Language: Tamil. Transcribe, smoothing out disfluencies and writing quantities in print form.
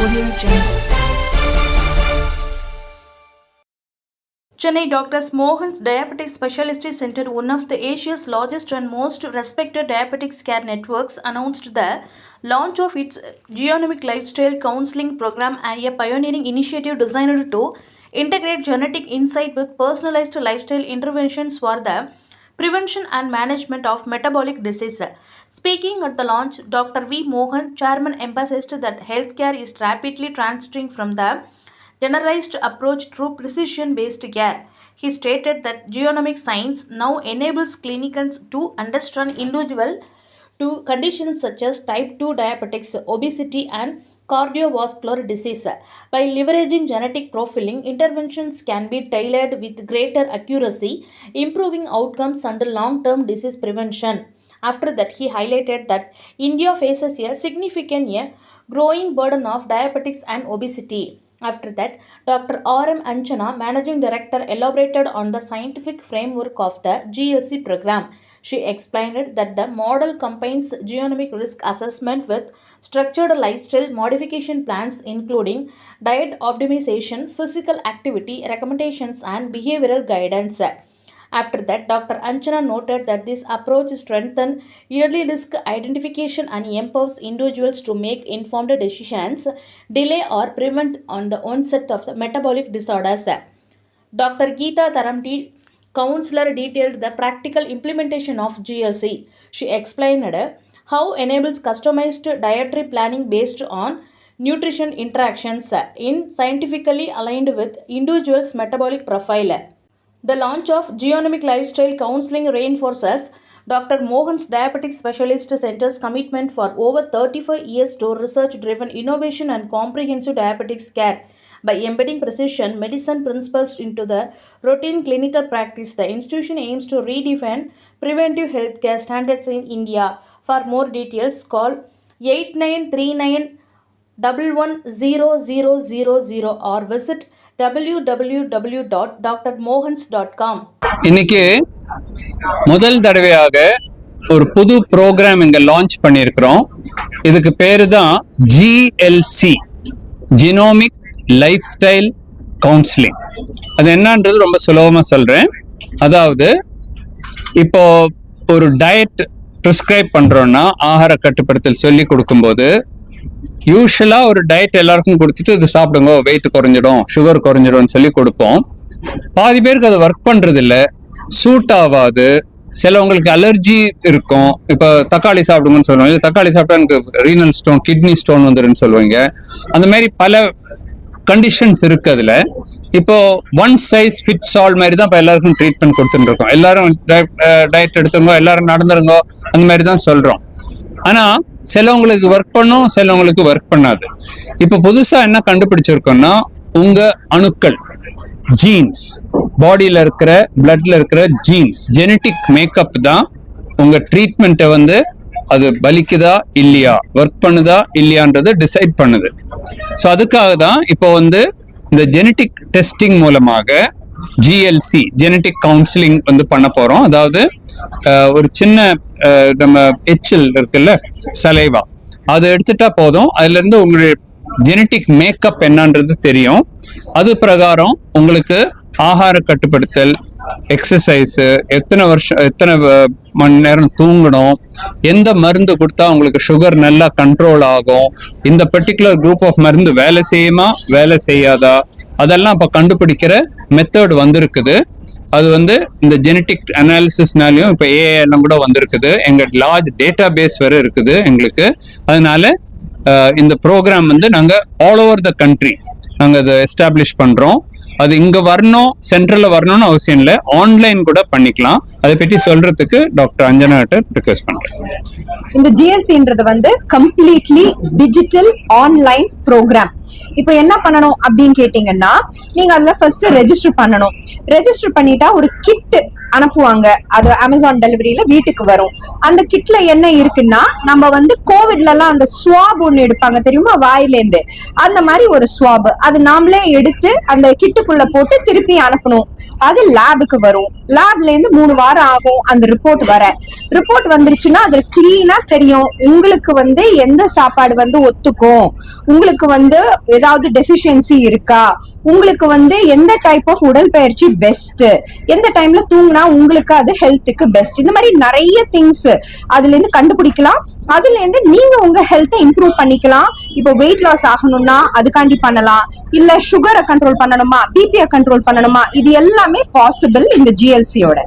Audio Jungle. Chennai Dr. Mohan's Diabetic Specialty Center, one of Asia's largest and most respected diabetes care networks, announced the launch of its Genomic Lifestyle Counseling Program, a pioneering initiative designed to integrate genetic insight with personalized lifestyle interventions for the prevention and management of metabolic disease. Speaking at the launch, Dr. V. Mohan, chairman, emphasized that healthcare is rapidly transitioning from the generalized approach to precision-based care. He stated that genomic science now enables clinicians to understand individual to conditions such as type 2 diabetics, obesity, and cardiovascular disease. By leveraging genetic profiling, interventions can be tailored with greater accuracy, improving outcomes and long-term disease prevention. After that, he highlighted that India faces a significant growing burden of diabetics and obesity. After that, Dr. R.M. Anchana, Managing Director, elaborated on the scientific framework of the GLC program. She explained that the model combines genomic risk assessment with structured lifestyle modification plans, including diet optimization, physical activity recommendations, and behavioral guidance. After that, Dr. Anchana noted that this approach strengthens early risk identification and empowers individuals to make informed decisions, delay or prevent on the onset of the metabolic disorders. Dr. Geeta Taramti, counselor, detailed the practical implementation of GLC. She explained how enables customized dietary planning based on nutrition interactions in scientifically aligned with individuals' metabolic profile. The launch of Genomic Lifestyle Counseling reinforces Dr. Mohan's Diabetic Specialist Center's commitment for over 35 years to research-driven innovation and comprehensive diabetes care. By embedding precision medicine principles into the routine clinical practice, the institution aims to redefine preventive healthcare standards in India. For more details, call 8939 110000 or visit www.drmohans.com. இன்னைக்கு முதல் தடவையாக ஒரு புது ப்ரோக்ராம் இங்க லான்ச் பண்ணியிருக்கிறோம். இதுக்கு பேரு தான் GLC, genomic life style counselling. அது என்னன்றது ரொம்ப சுலபமா சொல்றேன். அதாவது இப்போ ஒரு டயட் ப்ரிஸ்கிரைப் பண்றோம்னா, ஆகார கட்டுப்படுத்தல் சொல்லி கொடுக்கும்போது யூஸ்வலா ஒரு டயட் எல்லாருக்கும் கொடுத்துட்டு இது சாப்பிடுங்க, வெயிட் குறைஞ்சிடும், சுகர் குறைஞ்சிடும் சொல்லி கொடுப்போம். பாதி பேருக்கு அது ஒர்க் பண்றது இல்லை, சூட் ஆகாது. சிலவங்களுக்கு அலர்ஜி இருக்கும். இப்போ தக்காளி சாப்பிடுங்கன்னு சொல்லுவாங்க, தக்காளி சாப்பிட்டா எனக்கு ரீனல் ஸ்டோன், கிட்னி ஸ்டோன் வந்துருன்னு சொல்லுவாங்க. அந்த மாதிரி பல கண்டிஷன்ஸ் இருக்கு. அதுல இப்போ ஒன் சைஸ் ஃபிட்ஸ் ஆல் மாதிரி தான் இப்போ எல்லாருக்கும் ட்ரீட்மெண்ட் கொடுத்துட்டு இருக்கோம். எல்லாரும் டயட் எடுத்துருங்க, எல்லாரும் நடந்துருங்க, அந்த மாதிரி தான் சொல்றோம். ஆனா சிலவங்களுக்கு ஒர்க் பண்ணும், சிலவங்களுக்கு ஒர்க் பண்ணாது. இப்ப புதுசா என்ன கண்டுபிடிச்சிருக்கோம்னா, உங்க அணுக்கள், ஜீன்ஸ், பாடியில இருக்கிற பிளட்ல இருக்கிற ஜீன்ஸ், ஜெனட்டிக் மேக்கப் தான் உங்க ட்ரீட்மெண்ட்டை அது பலிக்குதா இல்லையா, ஒர்க் பண்ணுதா இல்லையான்றதை டிசைட் பண்ணுது. ஸோ அதுக்காக தான் இப்போ இந்த ஜெனட்டிக் டெஸ்டிங் மூலமாக GLC, ஜெனட்டிக் கவுன்சிலிங் பண்ண போறோம். அதாவது ஒரு சின்ன நம்ம எச்சில் இருக்குல்ல, சலைவா, அதை எடுத்துட்டா போதும். அதுல இருந்து உங்களுடைய ஜெனட்டிக் மேக்கப் என்னன்றது தெரியும். அது பிரகாரம் உங்களுக்கு ஆகார கட்டுப்படுத்தல், எக்ஸசைஸ், எத்தனை மணி நேரம் தூங்கணும், எந்த மருந்து கொடுத்தா உங்களுக்கு சுகர் நல்லா கண்ட்ரோல் ஆகும், இந்த பர்டிகுலர் குரூப் ஆஃப் மருந்து வேலை செய்யுமா வேலை செய்யாதா, அதெல்லாம் இப்ப கண்டுபிடிக்கிற மெத்தட் வந்திருக்குது. அது இந்த ஜெனட்டிக் அனாலிசிஸ்னாலையும் இப்போ AI எல்லாம் கூட வந்திருக்குது. எங்க லார்ஜ் டேட்டா பேஸ் வேற இருக்குது எங்களுக்கு. அதனால இந்த ப்ரோக்ராம் நாங்க ஆல் ஓவர் த கண்ட்ரி நாங்க அதை எஸ்டாப்ளிஷ் பண்றோம். அது இங்க வரணும், சென்ட்ரல்ல வரணும்னு அவசியம் இல்லை, ஆன்லைன் கூட பண்ணிக்கலாம். அதை பற்றி சொல்றதுக்கு டாக்டர் அஞ்சனா கிட்ட ரிக்வெஸ்ட் பண்றேன். இந்த GLCன்றது கம்ப்ளீட்லி டிஜிட்டல் ஆன்லைன் ப்ரோக்ராம். இப்போ என்ன பண்ணணும் அப்படின்னு கேட்டீங்கன்னா, நீங்க அதுல ஃபர்ஸ்ட் ரெஜிஸ்டர் பண்ணணும். ரெஜிஸ்டர் பண்ணிட்டா ஒரு கிட் அனுப்புவாங்க. அது அமேசான் டெலிவரியில வீட்டுக்கு வரும். அந்த கிட்ல என்ன இருக்குன்னா, நம்ம கோவிட்ல எல்லாம் அந்த ஸ்வாப் ஒண்ணு எடுப்பாங்க தெரியுமா, வாயிலேருந்து, அந்த மாதிரி ஒரு ஸ்வாப். அது நாமளே எடுத்து அந்த கிட்டுக்குள்ள போட்டு திருப்பி அனுப்பணும். அது லேபுக்கு வரும். லேப்ல இருந்து 3 வாரம் ஆகும் அந்த ரிப்போர்ட் வர. ரிப்போர்ட் வந்துருச்சுன்னா அது கிளீனா தெரியும் உங்களுக்கு எந்த சாப்பாடு ஒத்துக்கும், உங்களுக்கு ஏதாவது டெஃபிஷியன்சி இருக்கா, உங்களுக்கு வந்து எந்த டைப் ஆஃப் உடற்பயிற்சி பெஸ்ட், எந்த டைம்ல தூங்கினா உங்களுக்கு அது ஹெல்த்துக்கு பெஸ்ட், இந்த மாதிரி நிறைய திங்ஸ் அதுல இருந்து கண்டுபிடிக்கலாம். அதுல இருந்து நீங்க உங்க ஹெல்த்தை இம்ப்ரூவ் பண்ணிக்கலாம். இப்போ வெயிட் லாஸ் ஆகணும்னா அதுக்காண்டி பண்ணலாம், இல்ல சுகரை கண்ட்ரோல் பண்ணணுமா, பிபியை கண்ட்ரோல் பண்ணணுமா, இது எல்லாமே பாசிபிள் இந்த ஜிஎல்சியோட.